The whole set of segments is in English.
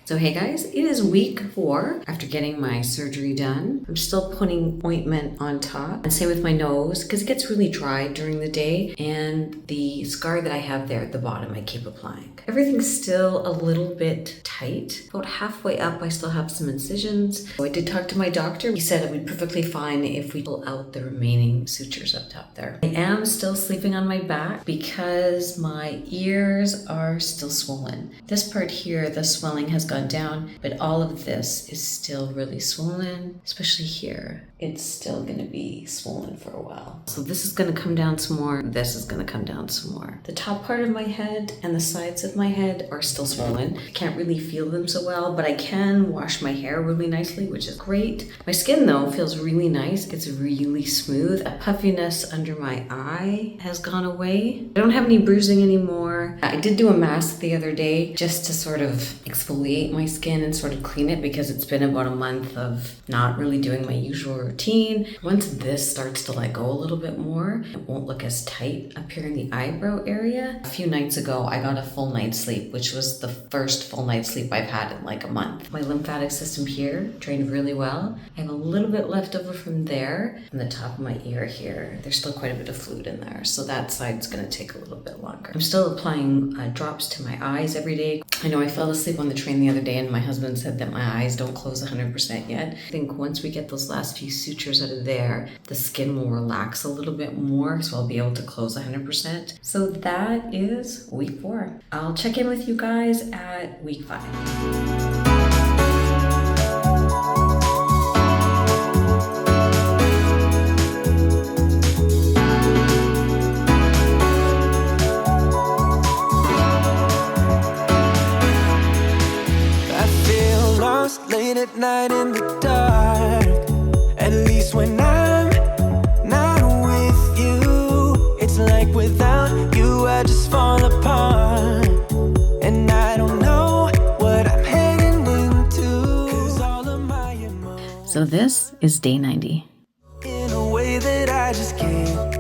So hey guys, it is week 4 after getting my surgery done. I'm still putting ointment on top, and same with my nose because it gets really dry during the day, and the scar that I have there at the bottom I keep applying. Everything's still a little bit tight. About halfway up I still have some incisions. So I did talk to my doctor. He said it would be perfectly fine if we pull out the remaining sutures up top there. I am still sleeping on my back because my ears are still swollen. This part here, the swelling has gone down, but all of this is still really swollen, especially here. It's still gonna be swollen for a while. So this is gonna come down some more. This is gonna come down some more. The top part of my head and the sides of my head are still swollen. I can't really feel them so well, but I can wash my hair really nicely, which is great. My skin though feels really nice. It's really smooth. A puffiness under my eye has gone away. I don't have any bruising anymore. I did do a mask the other day just to sort of exfoliate my skin and sort of clean it because it's been about a month of not really doing my usual routine. Once this starts to let go a little bit more, it won't look as tight up here in the eyebrow area. A few nights ago, I got a full night's sleep, which was the first full night's sleep I've had in like a month. My lymphatic system here drained really well. I have a little bit left over from there. From the top of my ear here, there's still quite a bit of fluid in there, so that side's gonna take a little bit longer. I'm still applying drops to my eyes every day. I know I fell asleep on the train the other day and my husband said that my eyes don't close 100% yet. I think once we get those last few sutures out of there, the skin will relax a little bit more, so I'll be able to close 100%. So that is week 4. I'll check in with you guys at week 5. Late at night in the dark, at least when I'm not with you, it's like without you I just fall apart, and I don't know what I'm heading into, 'cause all of my emotions. So this is day 90. In a way that I just can't.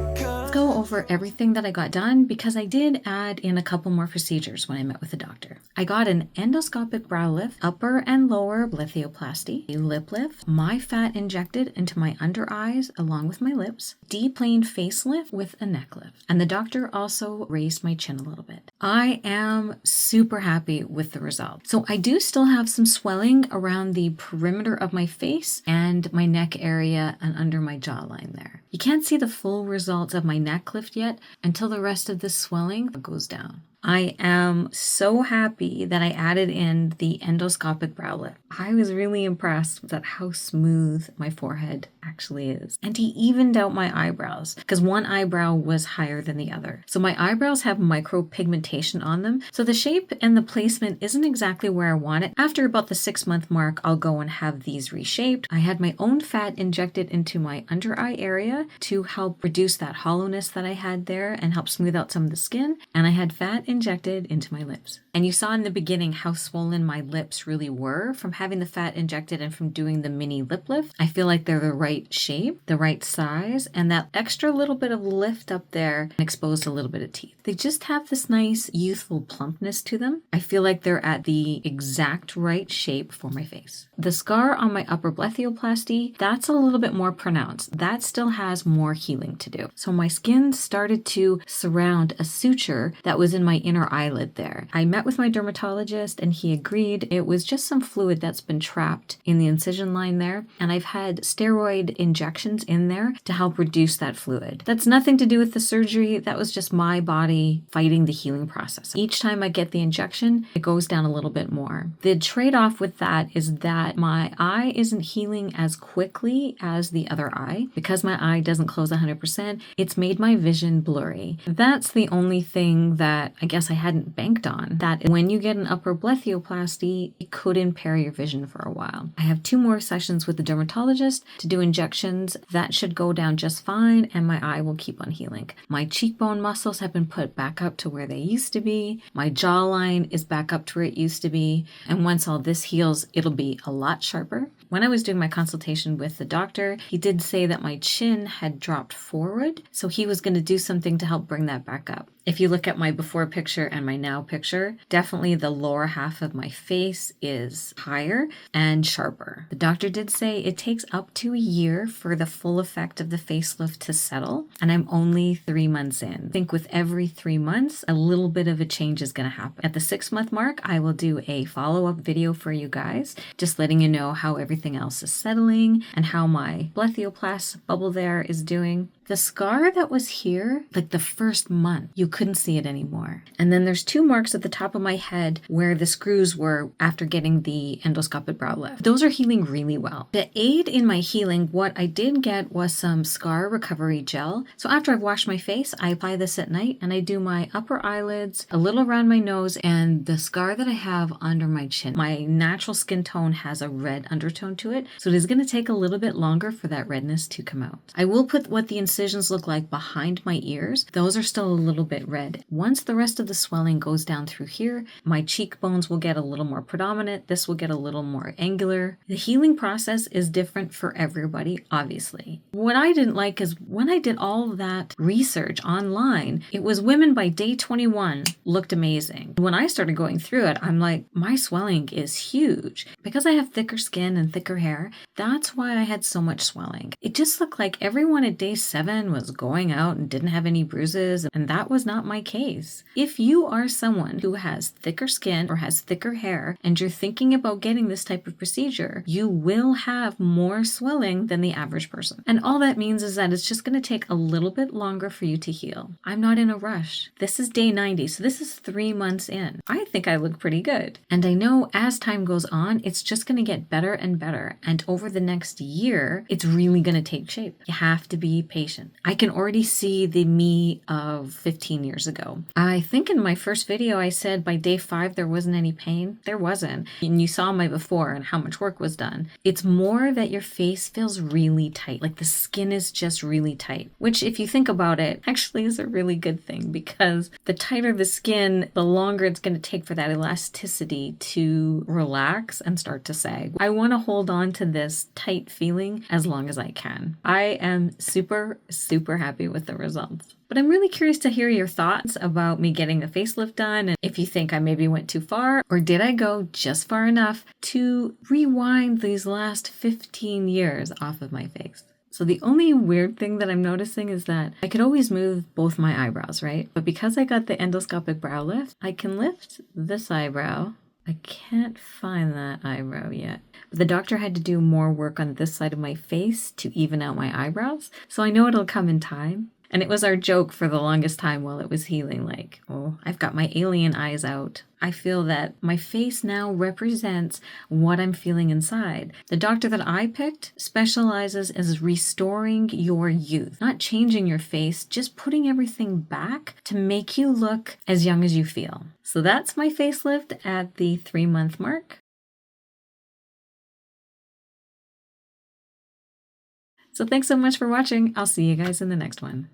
Go over everything that I got done because I did add in a couple more procedures when I met with the doctor. I got an endoscopic brow lift, upper and lower lithioplasty, a lip lift, my fat injected into my under eyes along with my lips, deplaned facelift with a neck lift, and the doctor also raised my chin a little bit. I am super happy with the result. So I do still have some swelling around the perimeter of my face and my neck area and under my jawline there. You can't see the full results of my neck lift yet until the rest of this swelling goes down. I am so happy that I added in the endoscopic brow lift. I was really impressed at how smooth my forehead actually is. And he evened out my eyebrows because one eyebrow was higher than the other. So my eyebrows have micropigmentation on them. So the shape and the placement isn't exactly where I want it. After about the 6-month mark, I'll go and have these reshaped. I had my own fat injected into my under eye area to help reduce that hollowness that I had there and help smooth out some of the skin. And I had fat injected into my lips. And you saw in the beginning how swollen my lips really were from having the fat injected and from doing the mini lip lift. I feel like they're the right shape, the right size, and that extra little bit of lift up there exposed a little bit of teeth. They just have this nice youthful plumpness to them. I feel like they're at the exact right shape for my face. The scar on my upper lithioplasty, that's a little bit more pronounced. That still has more healing to do. So my skin started to surround a suture that was in my inner eyelid there. I met with my dermatologist and he agreed it was just some fluid that's been trapped in the incision line there, and I've had steroid injections in there to help reduce that fluid. That's nothing to do with the surgery. That was just my body fighting the healing process. Each time I get the injection, it goes down a little bit more. The trade-off with that is that my eye isn't healing as quickly as the other eye. Because my eye doesn't close 100%, it's made my vision blurry. That's the only thing that I guess I hadn't banked on, that when you get an upper lithioplasty, it could impair your vision for a while. I have 2 more sessions with the dermatologist to do injections. That should go down just fine and my eye will keep on healing. My cheekbone muscles have been put back up to where they used to be. My jawline is back up to where it used to be. And once all this heals, it'll be a lot sharper. When I was doing my consultation with the doctor, he did say that my chin had dropped forward, so he was going to do something to help bring that back up. If you look at my before picture and my now picture, definitely the lower half of my face is higher and sharper. The doctor did say it takes up to a year for the full effect of the facelift to settle, and I'm only 3 months in. I think with every 3 months, a little bit of a change is going to happen. At the 6-month mark, I will do a follow-up video for you guys, just letting you know how everything else is settling and how my blephioplast bubble there is doing. The scar that was here, like the first month, you couldn't see it anymore. And then there's 2 marks at the top of my head where the screws were after getting the endoscopic brow lift. Those are healing really well. To aid in my healing, what I did get was some scar recovery gel. So after I've washed my face, I apply this at night and I do my upper eyelids, a little around my nose, and the scar that I have under my chin. My natural skin tone has a red undertone to it, so it is going to take a little bit longer for that redness to come out. I will put what the incisions look like behind my ears. Those are still a little bit red. Once the rest of the swelling goes down through here, my cheekbones will get a little more predominant. This will get a little more angular. The healing process is different for everybody, obviously. What I didn't like is when I did all that research online, it was women by day 21 looked amazing. When I started going through it, I'm like, my swelling is huge. Because I have thicker skin and thicker hair, that's why I had so much swelling. It just looked like everyone at day 7 was going out and didn't have any bruises, and that was not my case. If you are someone who has thicker skin or has thicker hair and you're thinking about getting this type of procedure, you will have more swelling than the average person. And all that means is that it's just going to take a little bit longer for you to heal. I'm not in a rush. This is day 90, so this is 3 months in. I think I look pretty good. And I know as time goes on, it's just going to get better and better. And over the next year, it's really going to take shape. You have to be patient. I can already see the me of 15 years ago. I think in my first video I said by day 5 there wasn't any pain. There wasn't. And you saw my before and how much work was done. It's more that your face feels really tight, like the skin is just really tight, which if you think about it, actually is a really good thing, because the tighter the skin, the longer it's going to take for that elasticity to relax and start to sag. I want to hold on to this tight feeling as long as I can. I am super happy with the results. But I'm really curious to hear your thoughts about me getting a facelift done, and if you think I maybe went too far, or did I go just far enough to rewind these last 15 years off of my face? So the only weird thing that I'm noticing is that I could always move both my eyebrows, right? But because I got the endoscopic brow lift, I can lift this eyebrow. I can't find that eyebrow yet. But the doctor had to do more work on this side of my face to even out my eyebrows. So I know it'll come in time. And it was our joke for the longest time while it was healing, like, oh, I've got my alien eyes out. I feel that my face now represents what I'm feeling inside. The doctor that I picked specializes in restoring your youth, not changing your face, just putting everything back to make you look as young as you feel. So that's my facelift at the 3-month mark. So thanks so much for watching. I'll see you guys in the next one.